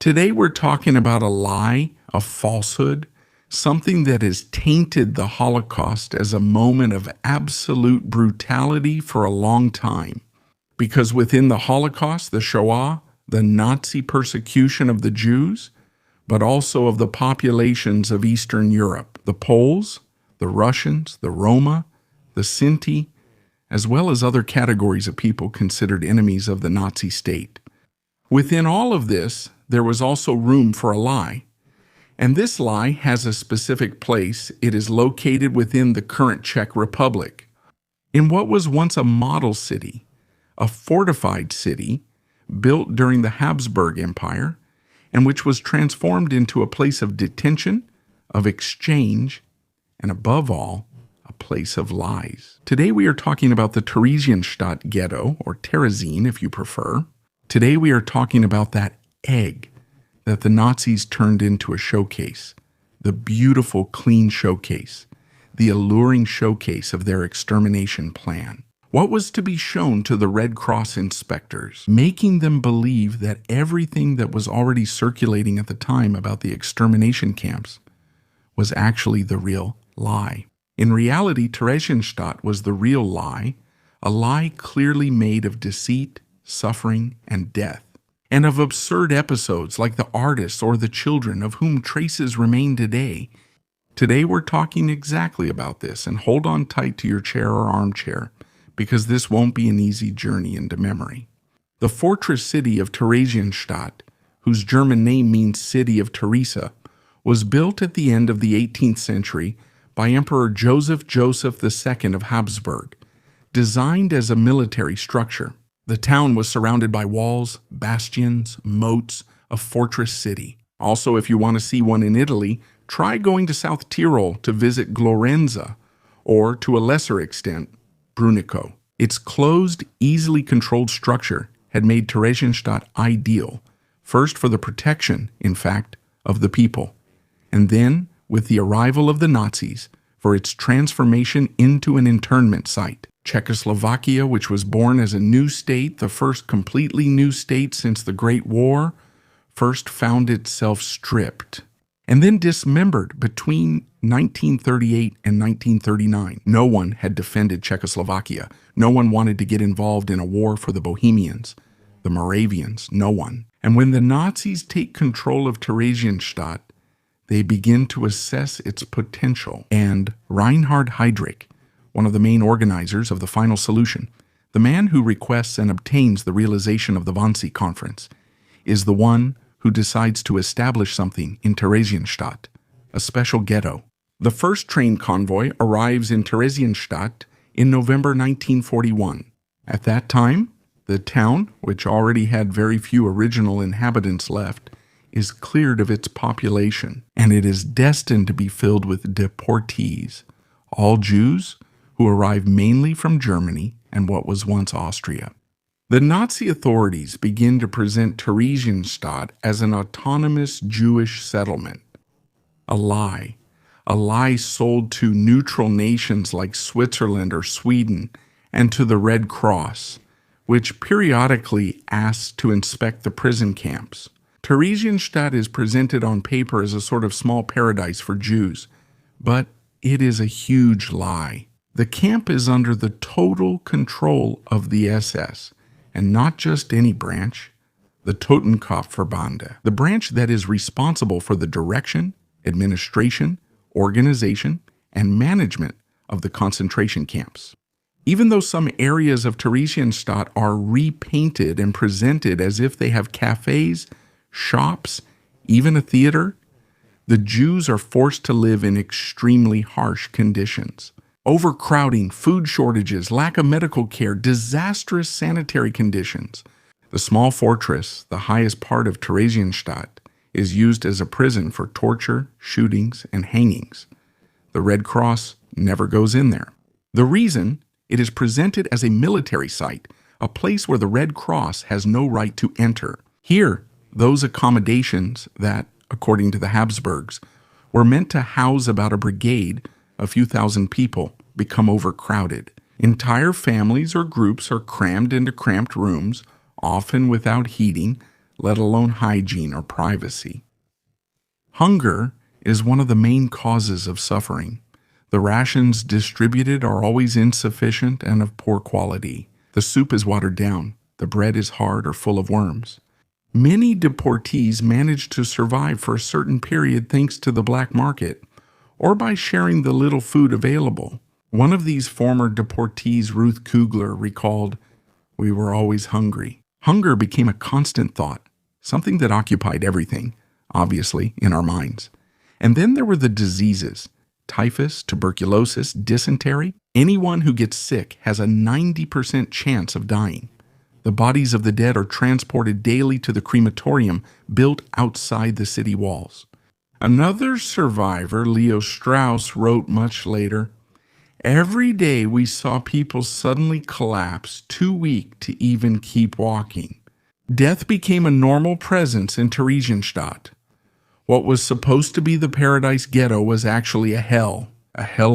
Today we're talking about a lie, a falsehood, something that has tainted the Holocaust as a moment of absolute brutality for a long time. Because within the Holocaust, the Shoah, the Nazi persecution of the Jews, but also of the populations of Eastern Europe, the Poles, the Russians, the Roma, the Sinti, as well as other categories of people considered enemies of the Nazi state. Within all of this, there was also room for a lie. And this lie has a specific place. It is located within the current Czech Republic, in what was once a model city, a fortified city built during the Habsburg Empire, and which was transformed into a place of detention, of exchange, and above all, a place of lies. Today we are talking about the Theresienstadt ghetto, or Terezin if you prefer. Today we are talking about that egg that the Nazis turned into a showcase, the beautiful, clean showcase, the alluring showcase of their extermination plan. What was to be shown to the Red Cross inspectors, making them believe that everything that was already circulating at the time about the extermination camps was actually the real lie. In reality, Theresienstadt was the real lie, a lie clearly made of deceit, suffering, and death, and of absurd episodes like the artists or the children of whom traces remain today. Today we're talking exactly about this, and hold on tight to your chair or armchair, because this won't be an easy journey into memory. The fortress city of Theresienstadt, whose German name means City of Teresa, was built at the end of the 18th century by Emperor Joseph II of Habsburg, designed as a military structure. The town was surrounded by walls, bastions, moats, a fortress city. Also, if you want to see one in Italy, try going to South Tyrol to visit Glorenza, or to a lesser extent, Brunico. Its closed, easily controlled structure had made Theresienstadt ideal, first for the protection, in fact, of the people, and then, with the arrival of the Nazis, for its transformation into an internment site. Czechoslovakia, which was born as a new state, the first completely new state since the Great War, first found itself stripped and then dismembered between 1938 and 1939. No one had defended Czechoslovakia. No one wanted to get involved in a war for the Bohemians, the Moravians, no one. And when the Nazis take control of Theresienstadt, they begin to assess its potential. And Reinhard Heydrich, one of the main organizers of the final solution, the man who requests and obtains the realization of the Wannsee Conference, is the one who decides to establish something in Theresienstadt, a special ghetto. The first train convoy arrives in Theresienstadt in November 1941. At that time, the town, which already had very few original inhabitants left, is cleared of its population, and it is destined to be filled with deportees, all Jews who arrived mainly from Germany and what was once Austria. The Nazi authorities begin to present Theresienstadt as an autonomous Jewish settlement. A lie sold to neutral nations like Switzerland or Sweden and to the Red Cross, which periodically asks to inspect the prison camps. Theresienstadt is presented on paper as a sort of small paradise for Jews, but it is a huge lie. The camp is under the total control of the SS, and not just any branch, the Totenkopfverbände, the branch that is responsible for the direction, administration, organization, and management of the concentration camps. Even though some areas of Theresienstadt are repainted and presented as if they have cafes, shops, even a theater, the Jews are forced to live in extremely harsh conditions. Overcrowding, food shortages, lack of medical care, disastrous sanitary conditions. The small fortress, the highest part of Theresienstadt, is used as a prison for torture, shootings, and hangings. The Red Cross never goes in there. The reason? It is presented as a military site, a place where the Red Cross has no right to enter. Here, those accommodations that, according to the Habsburgs, were meant to house about a brigade, a few thousand people, become overcrowded. Entire families or groups are crammed into cramped rooms, often without heating, let alone hygiene or privacy. Hunger is one of the main causes of suffering. The rations distributed are always insufficient and of poor quality. The soup is watered down. The bread is hard or full of worms. Many deportees manage to survive for a certain period thanks to the black market, or by sharing the little food available. One of these former deportees, Ruth Kugler, recalled, "We were always hungry." Hunger became a constant thought, something that occupied everything, obviously, in our minds. And then there were the diseases. Typhus, tuberculosis, dysentery. Anyone who gets sick has a 90% chance of dying. The bodies of the dead are transported daily to the crematorium built outside the city walls. Another survivor, Leo Strauss, wrote much later, "Every day we saw people suddenly collapse, too weak to even keep walking. Death became a normal presence in Theresienstadt. What was supposed to be the paradise ghetto was actually a hell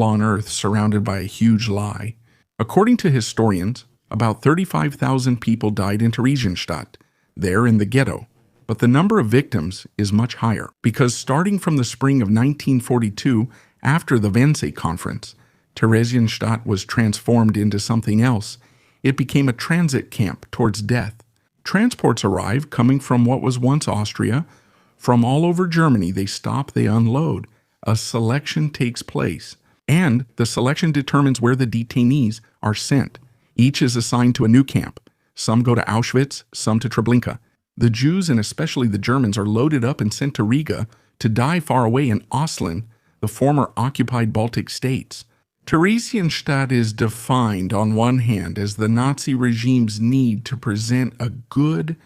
on earth surrounded by a huge lie." According to historians, about 35,000 people died in Theresienstadt, there in the ghetto. But the number of victims is much higher, because starting from the spring of 1942, after the Wannsee Conference, Theresienstadt was transformed into something else. It became a transit camp towards death. Transports arrive coming from what was once Austria. From all over Germany, they stop, they unload. A selection takes place, and the selection determines where the detainees are sent. Each is assigned to a new camp. Some go to Auschwitz, some to Treblinka. The Jews, and especially the Germans, are loaded up and sent to Riga to die far away in Oslin, the former occupied Baltic states. Theresienstadt is defined on one hand as the Nazi regime's need to present a good,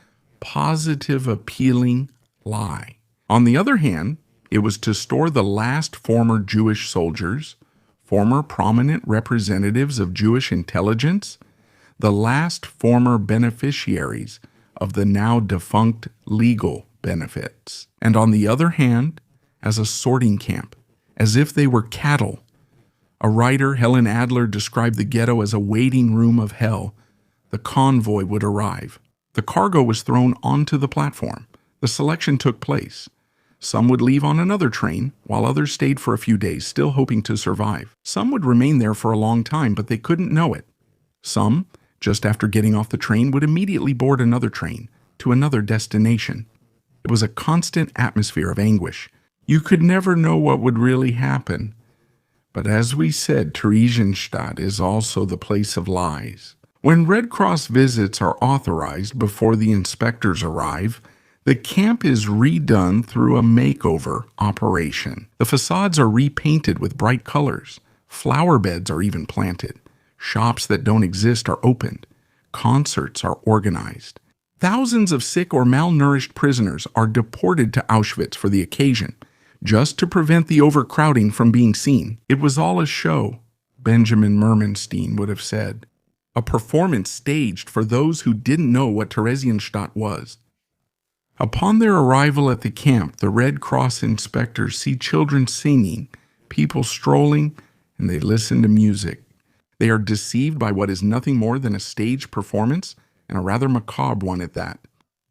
positive, appealing lie. On the other hand, it was to store the last former Jewish soldiers, former prominent representatives of Jewish intelligence, the last former beneficiaries of the now defunct legal benefits. And on the other hand, as a sorting camp, as if they were cattle. A writer, Helen Adler, described the ghetto as a waiting room of hell. The convoy would arrive. The cargo was thrown onto the platform. The selection took place. Some would leave on another train, while others stayed for a few days, still hoping to survive. Some would remain there for a long time, but they couldn't know it. Some, just after getting off the train, would immediately board another train to another destination. It was a constant atmosphere of anguish. You could never know what would really happen. But as we said, Theresienstadt is also the place of lies. When Red Cross visits are authorized before the inspectors arrive, the camp is redone through a makeover operation. The facades are repainted with bright colors. Flower beds are even planted. Shops that don't exist are opened. Concerts are organized. Thousands of sick or malnourished prisoners are deported to Auschwitz for the occasion, just to prevent the overcrowding from being seen. It was all a show, Benjamin Mermenstein would have said. A performance staged for those who didn't know what Theresienstadt was. Upon their arrival at the camp, the Red Cross inspectors see children singing, people strolling, and they listen to music. They are deceived by what is nothing more than a staged performance, and a rather macabre one at that.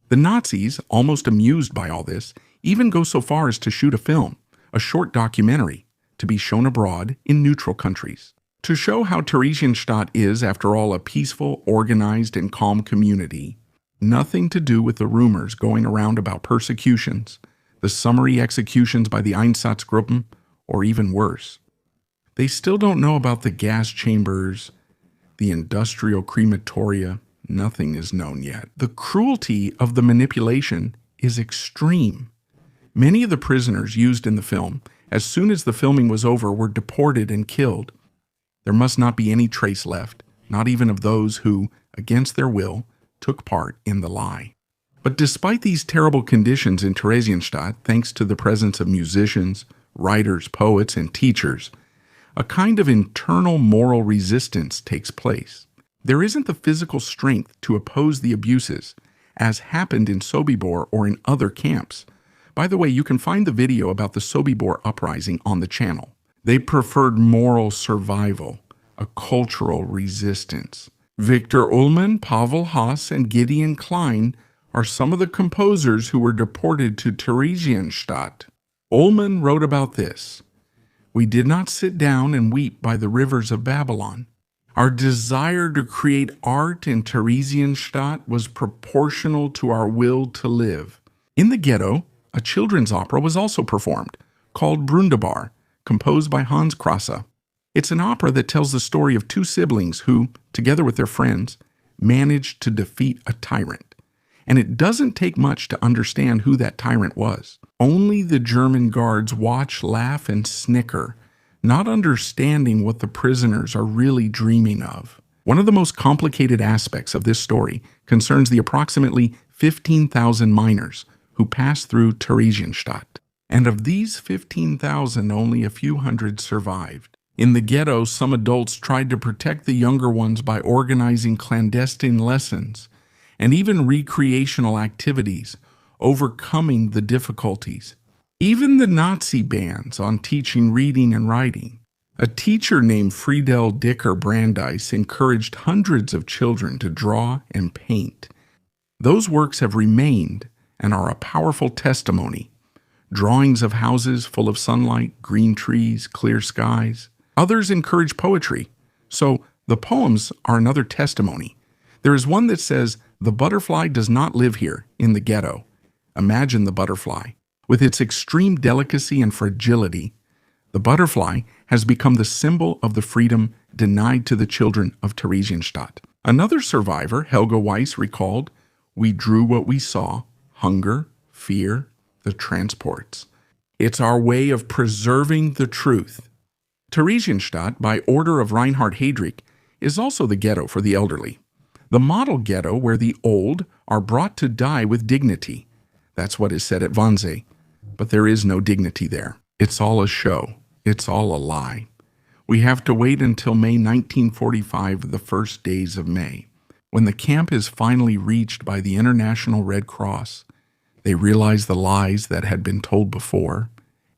The Nazis, almost amused by all this, even go so far as to shoot a film, a short documentary, to be shown abroad in neutral countries, to show how Theresienstadt is, after all, a peaceful, organized, and calm community. Nothing to do with the rumors going around about persecutions, the summary executions by the Einsatzgruppen, or even worse. They still don't know about the gas chambers, the industrial crematoria. Nothing is known yet. The cruelty of the manipulation is extreme. Many of the prisoners used in the film, as soon as the filming was over, were deported and killed. There must not be any trace left, not even of those who, against their will, took part in the lie. But despite these terrible conditions in Theresienstadt, thanks to the presence of musicians, writers, poets, and teachers, a kind of internal moral resistance takes place. There isn't the physical strength to oppose the abuses, as happened in Sobibor or in other camps. By the way, you can find the video about the Sobibor uprising on the channel. They preferred moral survival, a cultural resistance. Victor Ullmann, Pavel Haas, and Gideon Klein are some of the composers who were deported to Theresienstadt. Ullmann wrote about this. We did not sit down and weep by the rivers of Babylon. Our desire to create art in Theresienstadt was proportional to our will to live. In the Ghetto, a children's opera was also performed, called Brundabar, composed by Hans Krasse. It's an opera that tells the story of two siblings who, together with their friends, managed to defeat a tyrant. And it doesn't take much to understand who that tyrant was. Only the German guards watch, laugh, and snicker, not understanding what the prisoners are really dreaming of. One of the most complicated aspects of this story concerns the approximately 15,000 miners who passed through Theresienstadt. And of these 15,000, only a few hundred survived. In the Ghetto, some adults tried to protect the younger ones by organizing clandestine lessons and even recreational activities, overcoming the difficulties. Even the Nazi bans on teaching reading and writing. A teacher named Friedel Dicker Brandeis encouraged hundreds of children to draw and paint. Those works have remained and are a powerful testimony. Drawings of houses full of sunlight, green trees, clear skies. Others encourage poetry, so the poems are another testimony. There is one that says, "The butterfly does not live here, in the Ghetto." Imagine the butterfly. With its extreme delicacy and fragility, the butterfly has become the symbol of the freedom denied to the children of Theresienstadt. Another survivor, Helga Weiss, recalled, "We drew what we saw, hunger, fear, the transports. It's our way of preserving the truth." Theresienstadt, by order of Reinhard Heydrich, is also the ghetto for the elderly. The model ghetto where the old are brought to die with dignity. That's what is said at Wannsee. But there is no dignity there. It's all a show. It's all a lie. We have to wait until May 1945, the first days of May. When the camp is finally reached by the International Red Cross, they realize the lies that had been told before,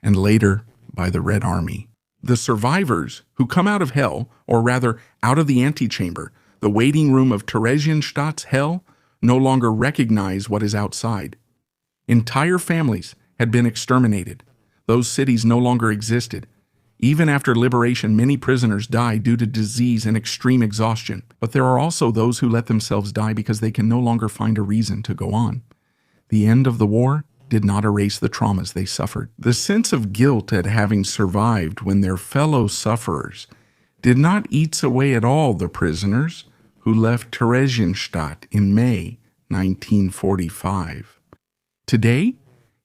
and later by the Red Army. The survivors who come out of hell, or rather out of the antechamber, the waiting room of Theresienstadt's hell, no longer recognize what is outside. Entire families had been exterminated. Those cities no longer existed. Even after liberation, many prisoners die due to disease and extreme exhaustion. But there are also those who let themselves die because they can no longer find a reason to go on. The end of the war did not erase the traumas they suffered. The sense of guilt at having survived when their fellow sufferers did not eat away at all the prisoners who left Theresienstadt in May 1945. Today,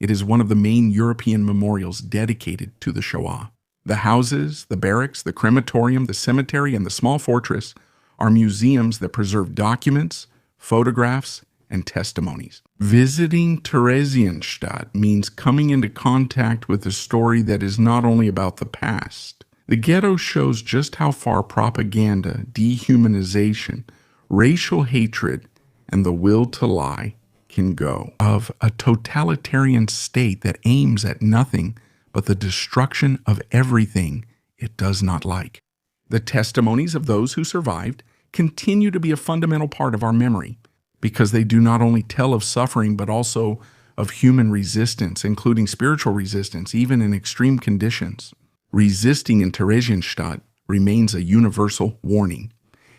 it is one of the main European memorials dedicated to the Shoah. The houses, the barracks, the crematorium, the cemetery, and the small fortress are museums that preserve documents, photographs, and testimonies. Visiting Theresienstadt means coming into contact with a story that is not only about the past. The Ghetto shows just how far propaganda, dehumanization, racial hatred, and the will to lie can go. Of a totalitarian state that aims at nothing but the destruction of everything it does not like. The testimonies of those who survived continue to be a fundamental part of our memory because they do not only tell of suffering but also of human resistance, including spiritual resistance, even in extreme conditions. Resisting in Theresienstadt remains a universal warning.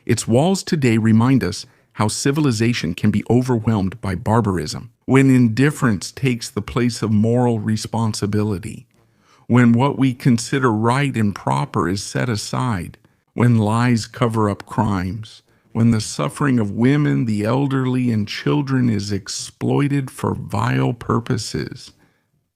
Its walls today remind us how civilization can be overwhelmed by barbarism, when indifference takes the place of moral responsibility, when what we consider right and proper is set aside, when lies cover up crimes, when the suffering of women, the elderly, and children is exploited for vile purposes,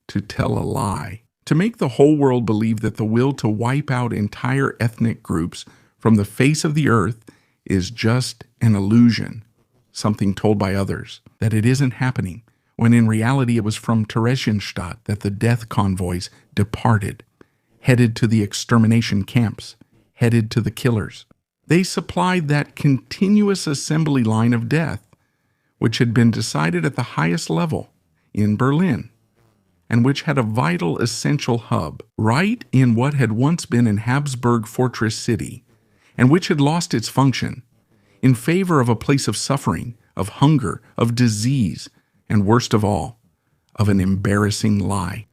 to tell a lie, to make the whole world believe that the will to wipe out entire ethnic groups from the face of the earth is just an illusion, something told by others, that it isn't happening, when in reality it was from Theresienstadt that the death convoys departed, headed to the extermination camps, headed to the killers. They supplied that continuous assembly line of death, which had been decided at the highest level in Berlin, and which had a vital, essential hub right in what had once been an Habsburg fortress city, and which had lost its function, in favor of a place of suffering, of hunger, of disease, and worst of all, of an embarrassing lie.